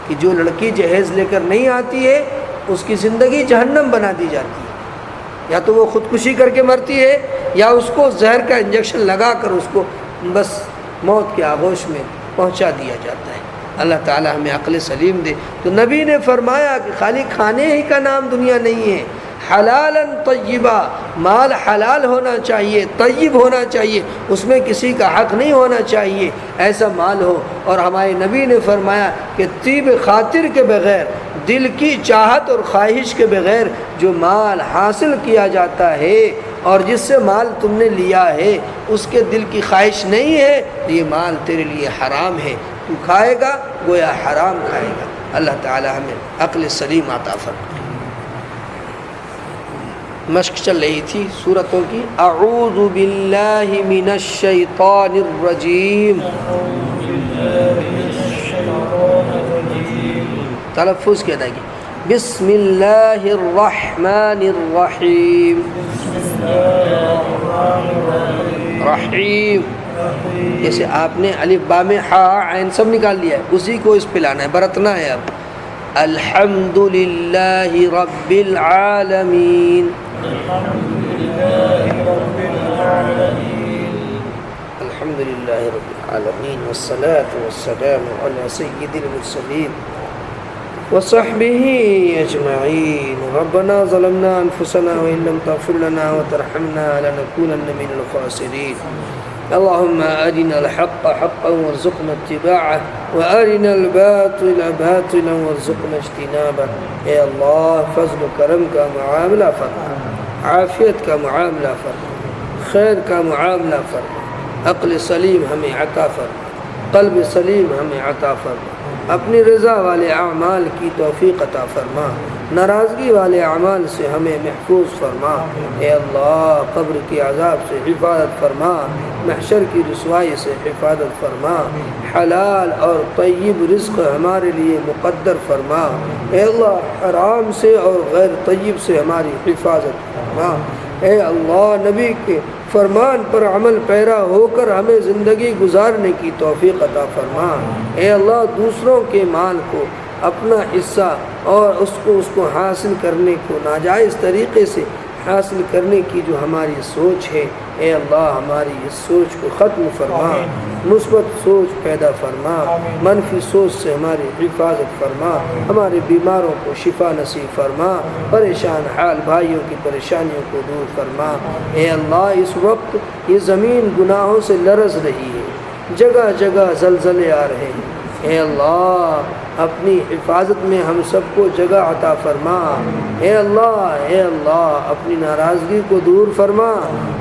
کہ جو لڑکی جہیز لے کر نہیں آتی ہے اس کی زندگی جہنم بنا دی جاتی ہے، یا تو وہ خودکشی کر کے مرتی ہے یا اس کو زہر کا انجیکشن لگا کر اس کو بس موت کے آغوش میں پہنچا دیا جاتا ہے۔ اللہ تعالی ہمیں عقل سلیم دے۔ تو نبی نے فرمایا کہ خالی کھانے ہی کا نام دنیا نہیں ہے، حلالاً طیبہ، مال حلال ہونا چاہیے، طیب ہونا چاہیے، اس میں کسی کا حق نہیں ہونا چاہیے، ایسا مال ہو۔ اور ہمارے نبی نے فرمایا کہ طیب خاطر کے بغیر، دل کی چاہت اور خواہش کے بغیر جو مال حاصل کیا جاتا ہے اور جس سے مال تم نے لیا ہے اس کے دل کی خواہش نہیں ہے، یہ مال تیرے لیے حرام ہے، تو کھائے گا گویا حرام کھائے گا۔ اللہ تعالی ہمیں عقل سلیم عطا فرمائے۔ مشق چل رہی تھی سورتوں کی۔ اعوذ باللہ من الشیطان الرجیم، تلفظ کیا جائے گی، بسم اللہ الرحمن الرحیم، رحیم جیسے آپ نے الف با میں ہا عین سب نکال لیا ہے، اسی کو اس پہ لانا ہے، برتنا ہے۔ اب الحمد للہ رب العالمین، الحمد للہ رب العالمین والصلاة والسلام علی سید المرسلین وصحبہ اجمعین۔ ربنا ظلمنا انفسنا وان لم تغفر لنا وترحمنا لنكونن من الخاسرین۔ اللهم أرنا الحق حقا وارزقنا اتباعه وأرنا الباطل باطلا وارزقنا اجتنابه۔ اے اللہ فضل و کرم کا معاملہ فرما، عافیت کا معاملہ فرما، خیر کا معاملہ فرما، عقل سلیم ہمیں عطا فرما، قلب سلیم ہمیں عطا فرما، اپنی رضا والے اعمال کی توفیق عطا فرما، ناراضگی والے اعمال سے ہمیں محفوظ فرما۔ اے اللہ قبر کے عذاب سے حفاظت فرما، محشر کی رسوائی سے حفاظت فرما، حلال اور طیب رزق ہمارے لیے مقدر فرما۔ اے اللہ حرام سے اور غیر طیب سے ہماری حفاظت فرما۔ اے اللہ نبی کے فرمان پر عمل پیرا ہو کر ہمیں زندگی گزارنے کی توفیق عطا فرما۔ اے اللہ دوسروں کے مال کو اپنا حصہ اور اس کو حاصل کرنے کو ناجائز طریقے سے حاصل کرنے کی جو ہماری سوچ ہے، اے اللہ ہماری اس سوچ کو ختم فرما، مثبت سوچ پیدا فرما، منفی سوچ سے ہماری حفاظت فرما، ہمارے بیماروں کو شفا نصیب فرما، پریشان حال بھائیوں کی پریشانیوں کو دور فرما۔ اے اللہ اس وقت یہ زمین گناہوں سے لرز رہی ہے، جگہ جگہ زلزلے آ رہے ہیں، اے اللہ اپنی حفاظت میں ہم سب کو جگہ عطا فرما۔ اے اللہ اپنی ناراضگی کو دور فرما۔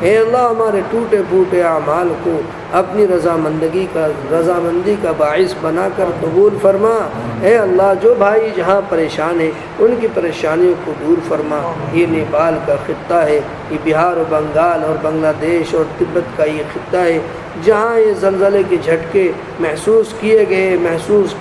اے اللہ ہمارے ٹوٹے پھوٹے اعمال کو اپنی رضامندی کا باعث بنا کر قبول فرما۔ اے اللہ جو بھائی جہاں پریشان ہیں ان کی پریشانیوں کو دور فرما۔ یہ نیپال کا خطہ ہے، یہ بہار و بنگال اور بنگلہ دیش اور تبت کا یہ خطہ ہے جہاں یہ زلزلے کے جھٹکے محسوس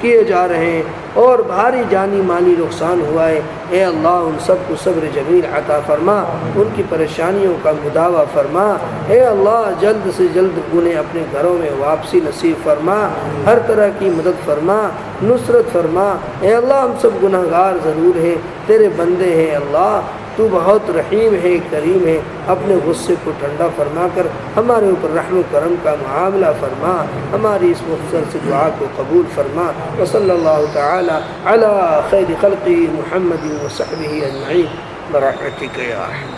کیے جا رہے ہیں اور بھاری جانی مالی نقصان ہوا ہے۔ اے اللہ ان سب کو صبر جمیل عطا فرما، ان کی پریشانیوں کا مداوع فرما۔ اے اللہ جلد سے جلد انہیں اپنے گھروں میں واپسی نصیب فرما، ہر طرح کی مدد فرما، نصرت فرما۔ اے اللہ ہم سب گناہگار ضرور ہیں، تیرے بندے ہیں، اللہ تو بہت رحیم ہے، کریم ہے، اپنے غصے کو ٹھنڈا فرما کر ہمارے اوپر رحم و کرم کا معاملہ فرما، ہماری اس مختصر سے دعا کو قبول فرما۔ وصلی اللہ تعالی علی خیر خلقہ محمد وصحبہ اجمعین برحمتک یا ارحم۔